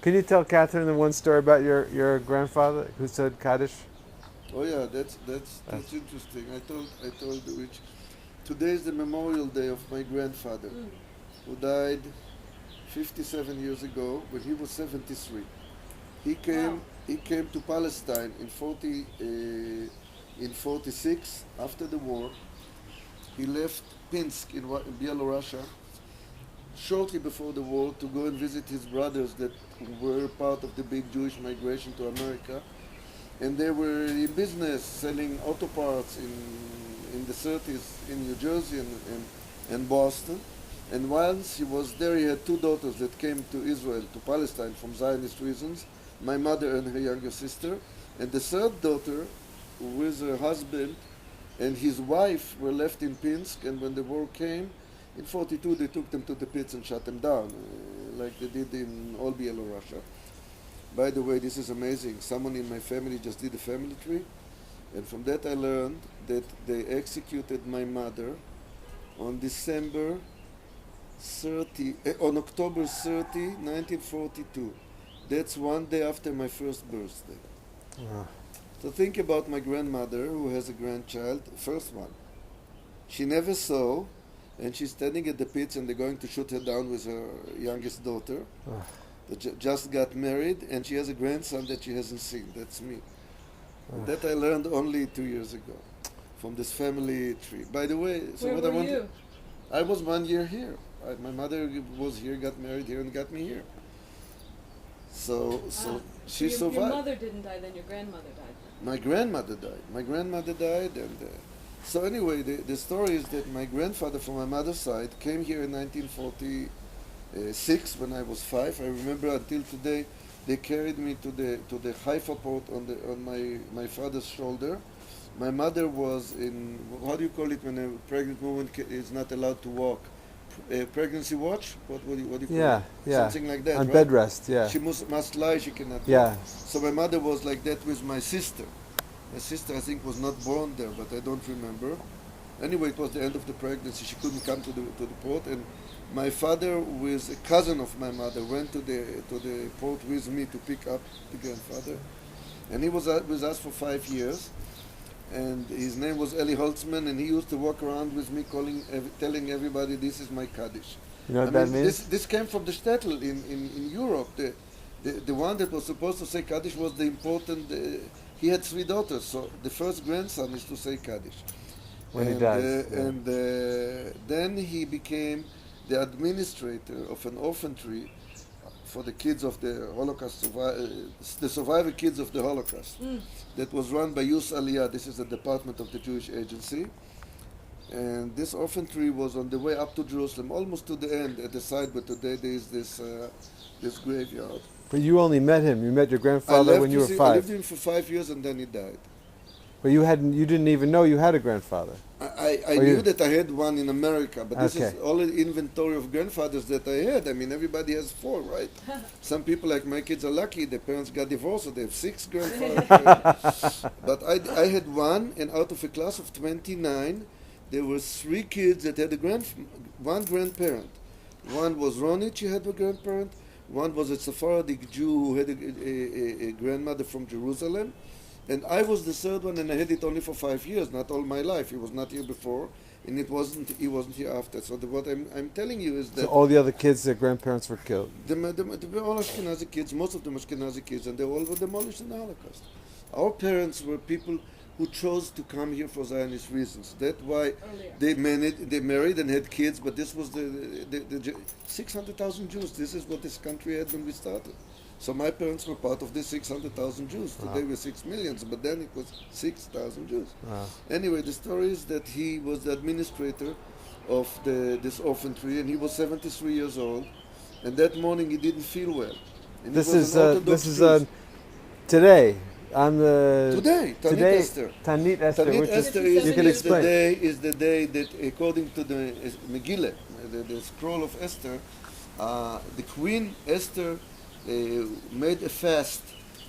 Can you tell Catherine the one story about your grandfather who said Kaddish? Oh yeah, that's interesting. I told which today is the memorial day of my grandfather, who died 57 years ago when he was 73. He came Wow. he came to Palestine in 46 after the war. He left Pinsk in Belarus shortly before the war to go and visit his brothers that were part of the big Jewish migration to America, and they were in business selling auto parts in the 30s in New Jersey and Boston. And once he was there, he had two daughters that came to Israel, to Palestine, from Zionist reasons, my mother and her younger sister. And the third daughter, with her husband and his wife, were left in Pinsk. And when the war came, in 42, they took them to the pits and shut them down, like they did in all Belarus. By the way, this is amazing. Someone in my family just did a family tree, and from that I learned that they executed my mother on December 30, on October 30, 1942. That's one day after my first birthday. Oh. So think about my grandmother who has a grandchild, first one. She never saw, and she's standing at the pits and they're going to shoot her down with her youngest daughter. Oh. That just got married, and she has a grandson that she hasn't seen. That's me. And that I learned only 2 years ago from this family tree. By the way, so Where what were I want, you? I was 1 year here. My mother was here, got married here, and got me here. So So she your survived. mother didn't die, then your grandmother died. My grandmother died. My grandmother died, and so anyway, the story is that my grandfather from my mother's side came here in 1946 when I was 5. I remember until today. They carried me to the Haifa port on my father's shoulder. My mother was in, how do you call it when a pregnant woman is not allowed to walk? Pregnancy watch? What do you call Yeah, it? yeah. Something like that, On right? bed rest, yeah. She must lie, she cannot walk. Yeah. So my mother was like that with my sister. My sister, I think, was not born there, but I don't remember. Anyway, it was the end of the pregnancy. She couldn't come to the port, and my father, with a cousin of my mother, went to the port with me to pick up the grandfather, and he was with us for 5 years. And his name was Eli Holtzman, and he used to walk around with me, telling everybody, "This is my Kaddish." You know I what that mean, means? this came from the shtetl in Europe. The one that was supposed to say Kaddish was the important. He had three daughters, so the first grandson is to say Kaddish. When he And, dies. Yeah. then he became the administrator of an orphanage for the kids of the Holocaust, the survivor kids of the Holocaust, that was run by Yus Aliyah. This is the department of the Jewish Agency. And this orphanage was on the way up to Jerusalem, almost to the end, at the side, but today there is this graveyard. But you only met him. You met your I grandfather left, when you were I 5. lived with him for 5 years and then he died. But you didn't even know you had a grandfather. I knew that I had one in America, but this Okay. is all the inventory of grandfathers that I had. I mean, everybody has 4, right? Some people, like my kids, are lucky. Their parents got divorced, so they have 6 grandfathers. But I had one, and out of a class of 29, there were 3 kids that had one grandparent. One was Ronit, she had a grandparent. One was a Sephardic Jew who had a grandmother from Jerusalem. And I was the third one, and I had it only for 5 years, not all my life. He was not here before, and he wasn't here after. So what I'm telling you is So that all the other kids, their grandparents were killed. the all Ashkenazi kids, most of them Ashkenazi kids, and they all were demolished in the Holocaust. Our parents were people who chose to come here for Zionist reasons. That's why Earlier. they married and had kids, but this was the 600,000 Jews. This is what this country had when we started. So my parents were part of the 600,000 Jews. Today we're 6 million, but then it was 6,000 Jews. Wow. Anyway, the story is that he was the administrator of this orphanage, and he was 73 years old. And that morning he didn't feel well. And This he was is an Orthodox this is Jew. today on the Today, Tanit today Esther. Tanit Esther, Tanit which is Esther you can explain. is the day that, according to the Megillah, the scroll of Esther, the Queen Esther made a fast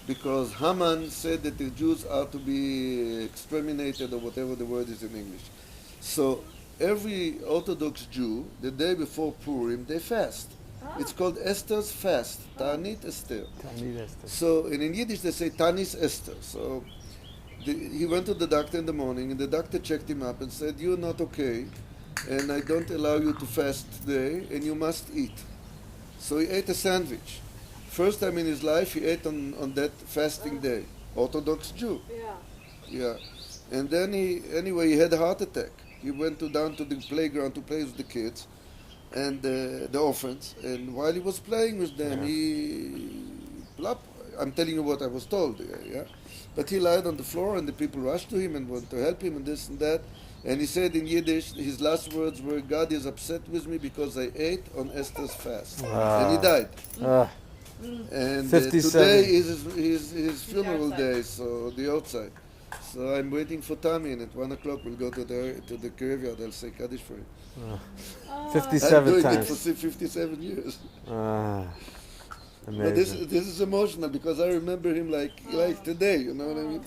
because Haman said that the Jews are to be exterminated, or whatever the word is in English. So every Orthodox Jew, the day before Purim, they fast. It's called Esther's fast. Ta'anit Esther. Ta'anit Esther. So, and in Yiddish they say Tanis Esther. So, he went to the doctor in the morning, and the doctor checked him up and said, "You're not okay, and I don't allow you to fast today, and you must eat." So he ate a sandwich. First time in his life he ate on that fasting day. Orthodox Jew. Yeah. And then he had a heart attack. He went down to the playground to play with the kids and the orphans. And while he was playing with them, I'm telling you what I was told. Yeah. But he lied on the floor, and the people rushed to him and wanted to help him and this and that. And he said in Yiddish, his last words were, "God is upset with me because I ate on Esther's fast." And he died. And 57. today is his funeral day, so the outside. So I'm waiting for Tommy, and at 1 o'clock we'll go to the graveyard. I'll say Kaddish for him. 57 I'm doing times. it for 57 years. Amazing. But this is emotional because I remember him like today. You know what I mean?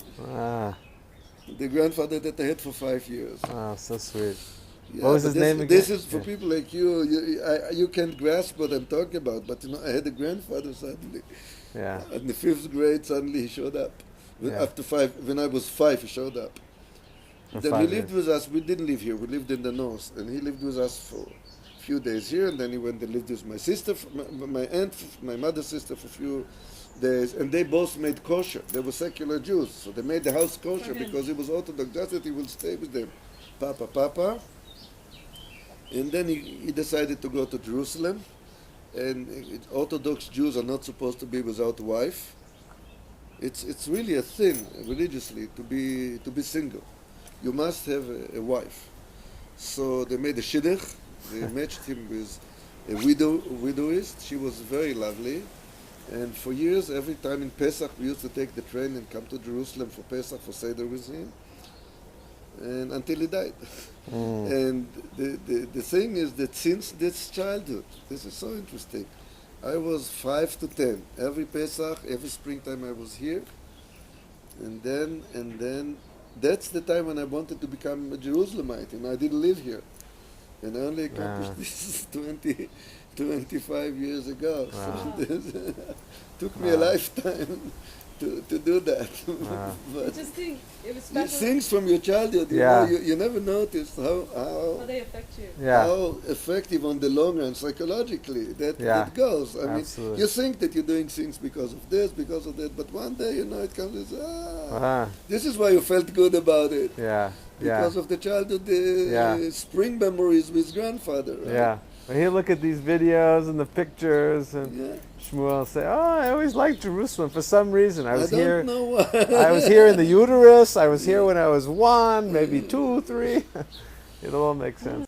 The grandfather that I had for 5 years. So sweet. Yeah, What was his name again? This is for people like you. You can't grasp what I'm talking about. But I had a grandfather suddenly. Yeah. In the 5th grade, suddenly he showed up. Yeah. After 5, when I was 5, he showed up. Then he lived with us. We didn't live here. We lived in the north, and he lived with us for a few days here. And then he went and lived with my sister, my aunt, my mother's sister, for a few days. And they both made kosher. They were secular Jews, so they made the house kosher because he was Orthodox. Just that he would stay with them, Papa. And then he decided to go to Jerusalem. And Orthodox Jews are not supposed to be without a wife. It's really a thing religiously to be single. You must have a wife. So they made a shidduch. They matched him with a widowist. She was very lovely. And for years, every time in Pesach, we used to take the train and come to Jerusalem for Pesach, for Seder with him. And until he died. And the thing is that since this childhood, this is so interesting, I was 5 to 10. Every Pesach, every springtime I was here. And then that's the time when I wanted to become a Jerusalemite, and I didn't live here. And I only accomplished this 25 years ago. So this took me a lifetime to do that. But Just think, it was special. things from your childhood, you never noticed How they affect you. how effective on the long run psychologically that goes. I mean, you think that you're doing things because of this, because of that, but one day, it comes as, this is why you felt good about it. Because of the childhood spring memories with grandfather. Right? When you look at these videos and the pictures, and Shmuel say, "Oh, I always liked Jerusalem for some reason. I don't know why. I was here in the uterus. I was here when I was 1, maybe 2, 3. It'll all make sense."